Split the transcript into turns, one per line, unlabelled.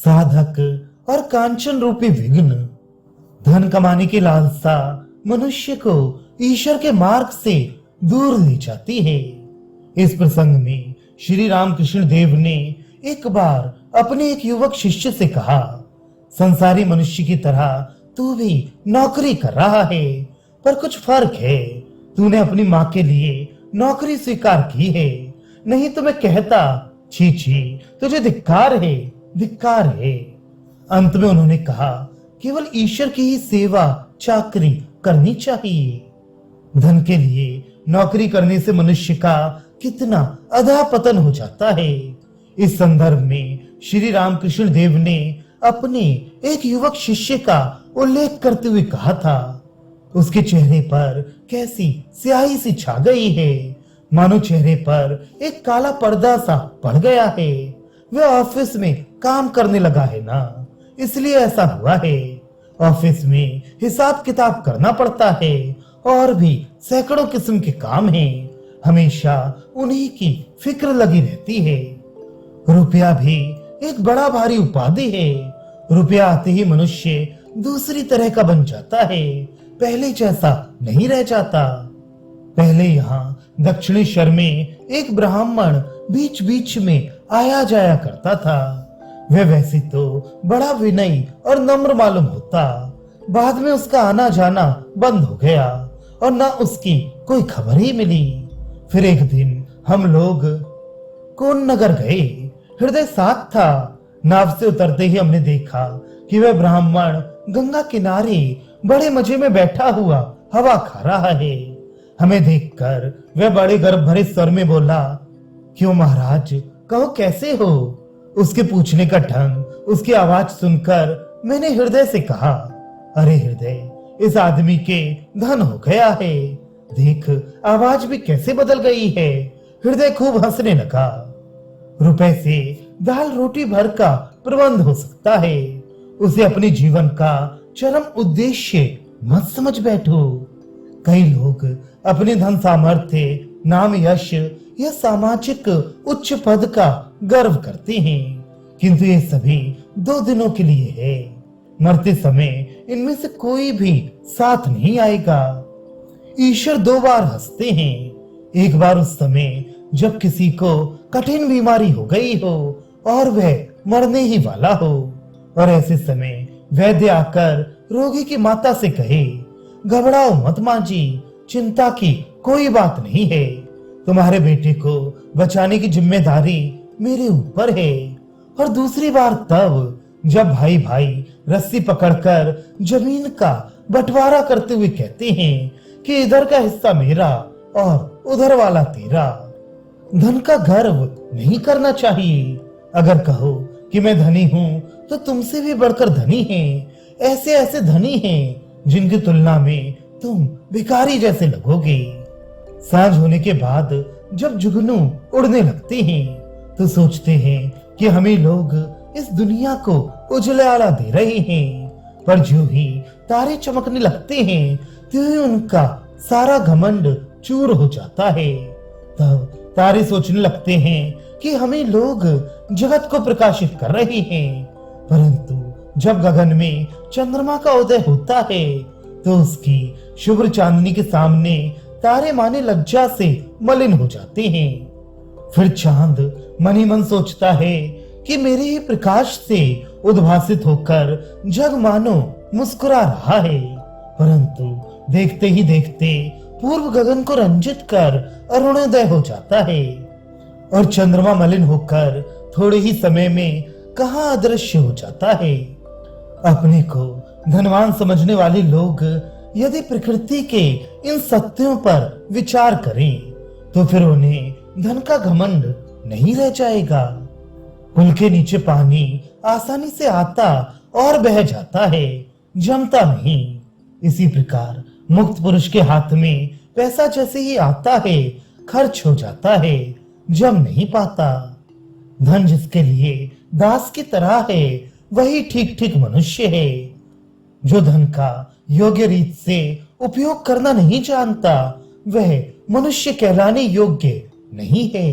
साधक और कांचन रूपी विघ्न। धन कमाने की लालसा मनुष्य को ईश्वर के मार्ग से दूर ले जाती है। इस प्रसंग में श्री रामकृष्ण देव ने एक बार अपने एक युवक शिष्य से कहा, संसारी मनुष्य की तरह तू भी नौकरी कर रहा है, पर कुछ फर्क है। तूने अपनी माँ के लिए नौकरी स्वीकार की है, नहीं तो मैं कहता छी छी, तुझे धिक्कार है, धिक्कार है। अंत में उन्होंने कहा, केवल ईश्वर की ही सेवा चाकरी करनी चाहिए। धन के लिए नौकरी करने से मनुष्य का कितना अधःपतन हो जाता है। इस संदर्भ में श्री रामकृष्ण देव ने अपने एक युवक शिष्य का उल्लेख करते हुए कहा था, उसके चेहरे पर कैसी स्याही सी छा गई है, मानो चेहरे पर एक काला पर्दा सा पड़ गया है। वह ऑफिस में काम करने लगा है ना, इसलिए ऐसा हुआ है। ऑफिस में हिसाब किताब करना पड़ता है और भी सैकड़ों किस्म के काम हैं। हमेशा उन्हीं की फिक्र लगी रहती है। रुपया भी एक बड़ा भारी उपाधि है। रुपया आते ही मनुष्य दूसरी तरह का बन जाता है, पहले जैसा नहीं रह जाता। पहले यहाँ दक्षिणेश्वर में एक ब्राह्मण बीच बीच में आया जाया करता था। वह वैसे तो बड़ा विनयी और नम्र मालूम होता, बाद में उसका आना जाना बंद हो गया और न उसकी कोई खबर ही मिली। फिर एक दिन हम लोग कौन नगर गए, हृदय साथ था। नाव से उतरते ही हमने देखा कि वह ब्राह्मण गंगा किनारे बड़े मजे में बैठा हुआ हवा खा रहा है। हमें देखकर वह बड़े गर्व भरे स्वर में बोला, क्यों महाराज, कहो कैसे हो। उसके पूछने का ढंग, उसकी आवाज सुनकर मैंने हृदय से कहा, अरे हृदय, इस आदमी के धन हो गया है, देख आवाज भी कैसे बदल गई है। हृदय खूब हंसने लगा। रुपए से दाल रोटी भर का प्रबंध हो सकता है, उसे अपने जीवन का चरम उद्देश्य मत समझ बैठो। कई लोग अपने धन सामर्थ्य, नाम, यश या सामाजिक उच्च पद का गर्व करते हैं, किंतु ये सभी 2 दिनों के लिए है। मरते समय इनमें से कोई भी साथ नहीं आएगा। ईश्वर 2 बार हंसते हैं, एक बार उस समय जब किसी को कठिन बीमारी हो गई हो और वह मरने ही वाला हो, और ऐसे समय वैद्य आकर रोगी की माता से कहे, घबराओ मत मां जी, चिंता की कोई बात नहीं है, तुम्हारे बेटे को बचाने की जिम्मेदारी मेरे ऊपर है। और दूसरी बार तब जब भाई भाई रस्सी पकड़कर जमीन का बंटवारा करते हुए कहते हैं कि इधर का हिस्सा मेरा और उधर वाला तेरा। धन का गर्व नहीं करना चाहिए। अगर कहो कि मैं धनी हूं तो तुमसे भी बढ़कर धनी हैं। ऐसे ऐसे धनी हैं जिनकी तुलना में तुम भिखारी जैसे लगोगे। सांझ होने के बाद जब जुगनू उड़ने लगते हैं तो सोचते हैं कि हमें लोग इस दुनिया को उजलाला दे रहे हैं, पर जो ही तारे चमकने लगते हैं तो ही उनका सारा घमंड चूर हो जाता है। तब तारे सोचने लगते हैं कि हमें लोग जगत को प्रकाशित कर रहे हैं, परंतु जब गगन में चंद्रमा का उदय होता है तो उसकी शुभ्र चांदनी के सामने तारे माने लज्जा से मलिन हो जाते हैं। फिर चांद मन ही मन सोचता है कि मेरे ही प्रकाश से उद्भासित होकर जग मानो मुस्कुरा रहा है, परंतु देखते ही देखते पूर्व गगन को रंजित कर अरुणोदय हो जाता है और चंद्रमा मलिन होकर थोड़े ही समय में कहां अदृश्य हो जाता है। अपने को धनवान समझने वाले लोग यदि प्रकृति के इन सत्यों पर विचार करें तो फिर उन्हें धन का घमंड नहीं रह जाएगा। पुल के नीचे पानी आसानी से आता और बह जाता है, जमता नहीं। इसी प्रकार मुक्त पुरुष के हाथ में पैसा जैसे ही आता है खर्च हो जाता है, जम नहीं पाता। धन जिसके लिए दास की तरह है वही ठीक ठीक मनुष्य है। जो धन का योग्य रीत से उपयोग करना नहीं जानता वह मनुष्य कहलाने योग्य नहीं है।